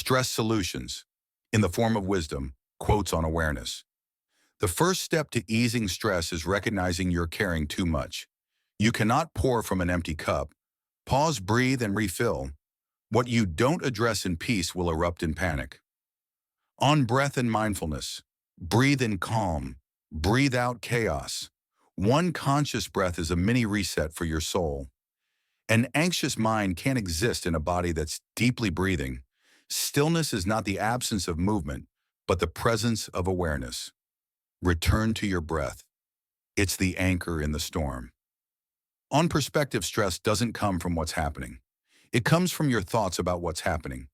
Stress solutions, in the form of wisdom, quotes on awareness. The first step to easing stress is recognizing you're carrying too much. You cannot pour from an empty cup. Pause, breathe, and refill. What you don't address in peace will erupt in panic. On breath and mindfulness, breathe in calm, breathe out chaos. One conscious breath is a mini reset for your soul. An anxious mind can't exist in a body that's deeply breathing. Stillness is not the absence of movement, but the presence of awareness. Return to your breath. It's the anchor in the storm. On perspective, stress doesn't come from what's happening. It comes from your thoughts about what's happening.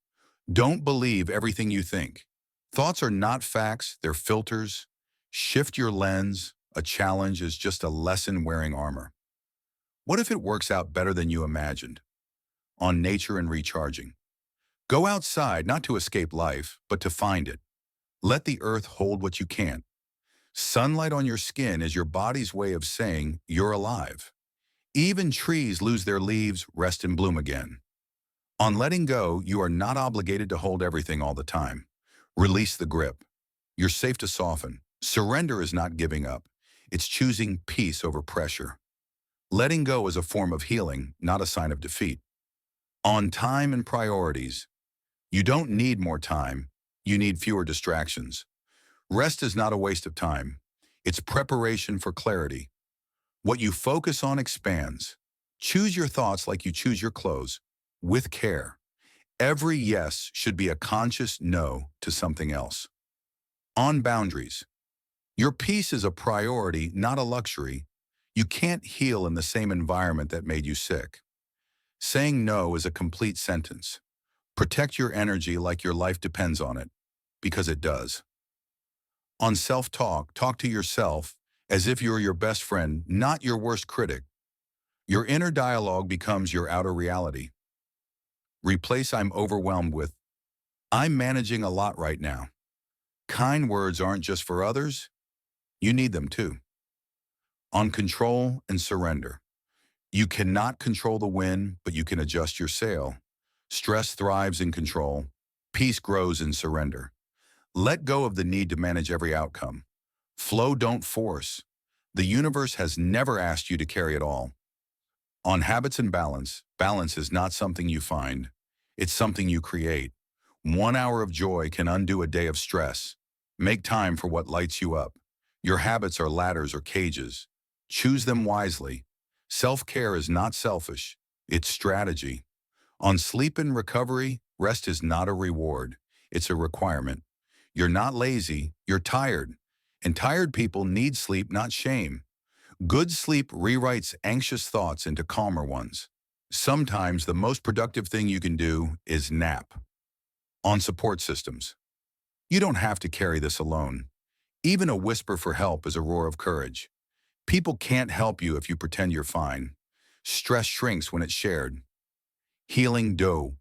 Don't believe everything you think. Thoughts are not facts, they're filters. Shift your lens. A challenge is just a lesson wearing armor. What if it works out better than you imagined? On nature and recharging. Go outside not to escape life, but to find it. Let the earth hold what you can't. Sunlight on your skin is your body's way of saying you're alive. Even trees lose their leaves, rest and bloom again. On letting go, you are not obligated to hold everything all the time. Release the grip. You're safe to soften. Surrender is not giving up. It's choosing peace over pressure. Letting go is a form of healing, not a sign of defeat. On time and priorities. You don't need more time. You need fewer distractions. Rest is not a waste of time. It's preparation for clarity. What you focus on expands. Choose your thoughts like you choose your clothes, with care. Every yes should be a conscious no to something else. On boundaries. Your peace is a priority, not a luxury. You can't heal in the same environment that made you sick. Saying no is a complete sentence. Protect your energy like your life depends on it, because it does. On self-talk, talk to yourself as if you're your best friend, not your worst critic. Your inner dialogue becomes your outer reality. Replace "I'm overwhelmed" with "I'm managing a lot right now." Kind words aren't just for others, you need them too. On control and surrender. You cannot control the wind, but you can adjust your sail. Stress thrives in control. Peace grows in surrender. Let go of the need to manage every outcome. Flow, don't force. The universe has never asked you to carry it all. On habits and balance, balance is not something you find. It's something you create. 1 hour of joy can undo a day of stress. Make time for what lights you up. Your habits are ladders or cages. Choose them wisely. Self-care is not selfish. It's strategy. On sleep and recovery, rest is not a reward. It's a requirement. You're not lazy, you're tired. And tired people need sleep, not shame. Good sleep rewrites anxious thoughts into calmer ones. Sometimes the most productive thing you can do is nap. On support systems. You don't have to carry this alone. Even a whisper for help is a roar of courage. People can't help you if you pretend you're fine. Stress shrinks when it's shared. Healing dough.